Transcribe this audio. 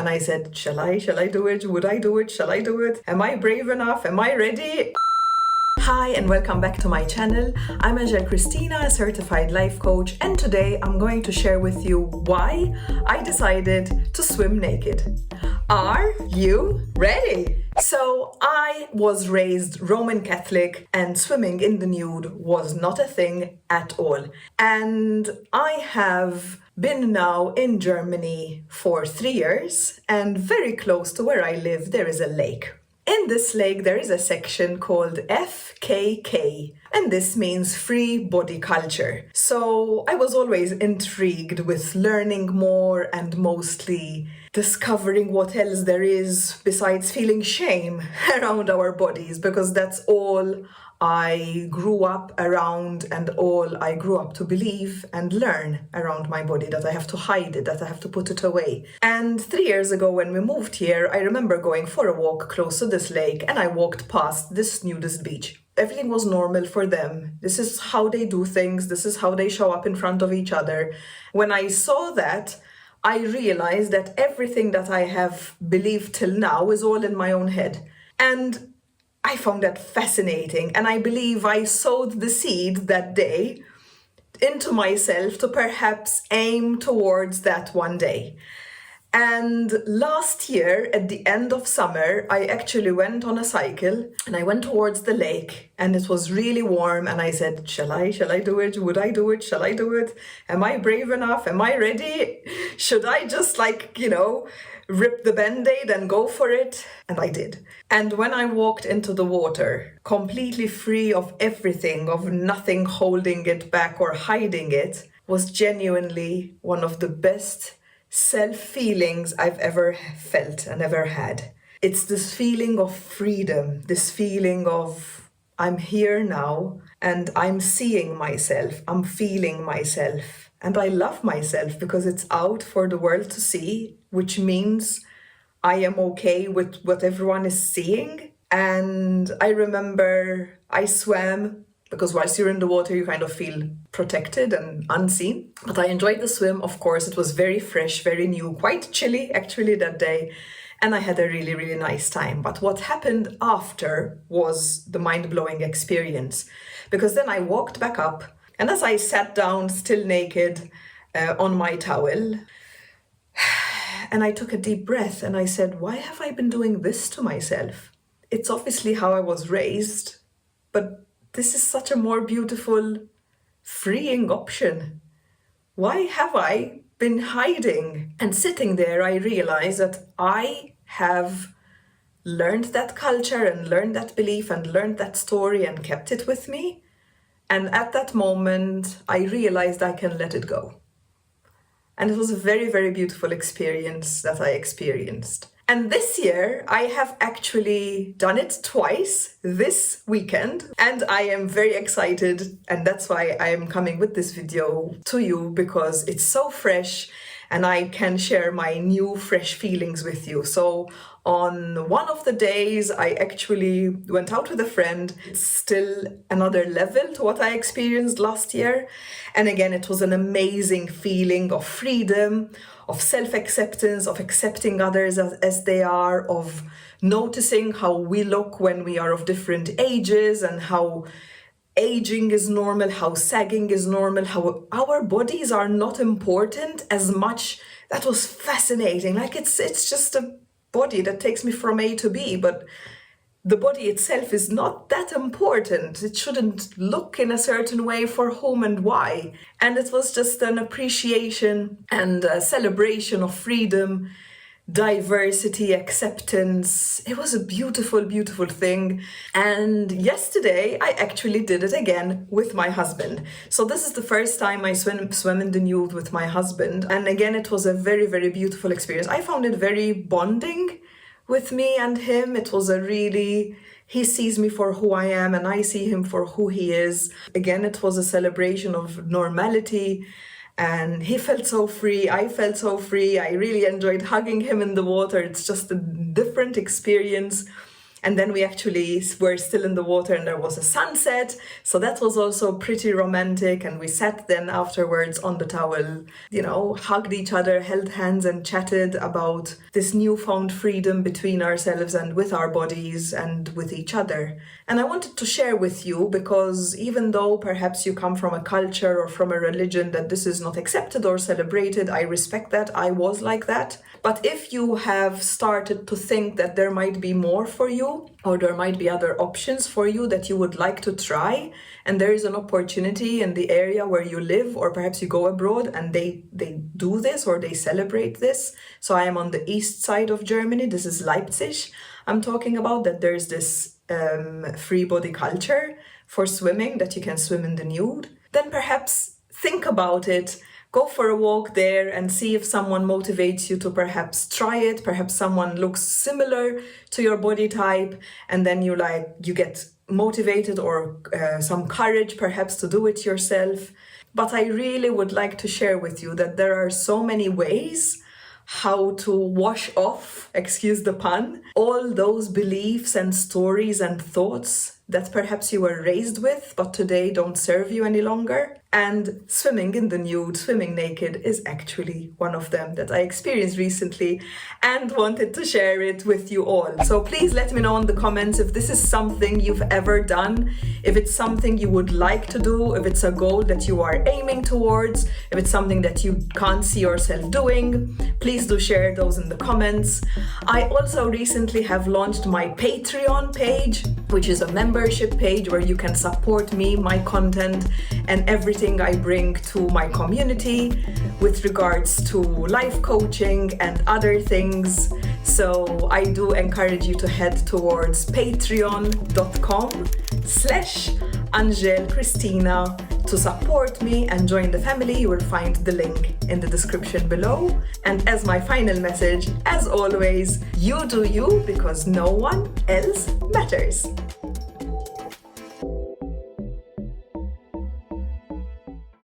And I said, shall I do it? Would I do it? Shall I do it? Am I brave enough? Am I ready? Hi and welcome back to my channel. I'm Angèle Cristina, a certified life coach, and today I'm going to share with you why I decided to swim naked. Are you ready? So I was raised Roman Catholic and swimming in the nude was not a thing at all. And I have been now in Germany for 3 years, and very close to where I live there is a lake. In this lake, there is a section called FKK, and this means free body culture. So I was always intrigued with learning more and mostly discovering what else there is besides feeling shame around our bodies, because that's all I grew up around and all I grew up to believe and learn around my body, that I have to hide it, that I have to put it away. And 3 years ago when we moved here, I remember going for a walk close to this lake and I walked past this nudist beach. Everything was normal for them. This is how they do things. This is how they show up in front of each other. When I saw that, I realized that everything that I have believed till now is all in my own head. And I found that fascinating, and I believe I sowed the seed that day into myself to perhaps aim towards that one day. And last year, at the end of summer, I actually went on a cycle and I went towards the lake and it was really warm and I said, shall I do it? Would I do it? Shall I do it? Am I brave enough? Am I ready? Should I just rip the band-aid and go for it? And I did. And when I walked into the water, completely free of everything, of nothing holding it back or hiding it, was genuinely one of the best self-feelings I've ever felt and ever had. It's this feeling of freedom, this feeling of I'm here now and I'm seeing myself, I'm feeling myself, and I love myself because it's out for the world to see, which means I am okay with what everyone is seeing. And I remember I swam, because whilst you're in the water, you kind of feel protected and unseen. But I enjoyed the swim, of course. It was very fresh, very new, quite chilly actually that day. And I had a really, really nice time. But what happened after was the mind-blowing experience. Because then I walked back up, and as I sat down, still naked, on my towel, and I took a deep breath and I said, why have I been doing this to myself? It's obviously how I was raised, but this is such a more beautiful, freeing option. Why have I been hiding? And sitting there, I realized that I have learned that culture and learned that belief and learned that story and kept it with me. And at that moment, I realized I can let it go. And it was a very, very beautiful experience that I experienced. And this year, I have actually done it twice this weekend, and I am very excited, and that's why I am coming with this video to you, because it's so fresh and I can share my new fresh feelings with you. So on one of the days, I actually went out with a friend. It's still another level to what I experienced last year. And again, it was an amazing feeling of freedom, of self-acceptance, of accepting others as they are, of noticing how we look when we are of different ages and how aging is normal, how sagging is normal, how our bodies are not important as much. That was fascinating. Like it's just a body that takes me from A to B, but the body itself is not that important. It shouldn't look in a certain way for whom and why. And it was just an appreciation and a celebration of freedom, diversity, acceptance. It was a beautiful, beautiful thing. And yesterday I actually did it again with my husband. So this is the first time I swam in the nude with my husband. And again, it was a very, very beautiful experience. I found it very bonding with me and him. It was he sees me for who I am and I see him for who he is. Again, it was a celebration of normality. And he felt so free, I felt so free. I really enjoyed hugging him in the water. It's just a different experience. And then we actually were still in the water and there was a sunset. So that was also pretty romantic. And we sat then afterwards on the towel, hugged each other, held hands and chatted about this newfound freedom between ourselves and with our bodies and with each other. And I wanted to share with you because even though perhaps you come from a culture or from a religion that this is not accepted or celebrated, I respect that. I was like that. But if you have started to think that there might be more for you, or there might be other options for you that you would like to try, and there is an opportunity in the area where you live, or perhaps you go abroad and they do this or they celebrate this. So I am on the east side of Germany. This is Leipzig. I'm talking about that there's this free body culture for swimming, that you can swim in the nude. Then perhaps think about it. Go for a walk there and see if someone motivates you to perhaps try it. Perhaps someone looks similar to your body type, and then you get motivated or some courage perhaps to do it yourself. But I really would like to share with you that there are so many ways how to wash off, excuse the pun, all those beliefs and stories and thoughts that perhaps you were raised with, but today don't serve you any longer. And swimming in the nude, swimming naked, is actually one of them that I experienced recently and wanted to share it with you all. So please let me know in the comments if this is something you've ever done, if it's something you would like to do, if it's a goal that you are aiming towards, if it's something that you can't see yourself doing. Please do share those in the comments. I also recently have launched my Patreon page, which is a membership page where you can support me, my content, and everything I bring to my community with regards to life coaching and other things. So I do encourage you to head towards patreon.com/Angèle Cristina to support me and join the family. You will find the link in the description below. And as my final message, as always, you do you because no one else matters.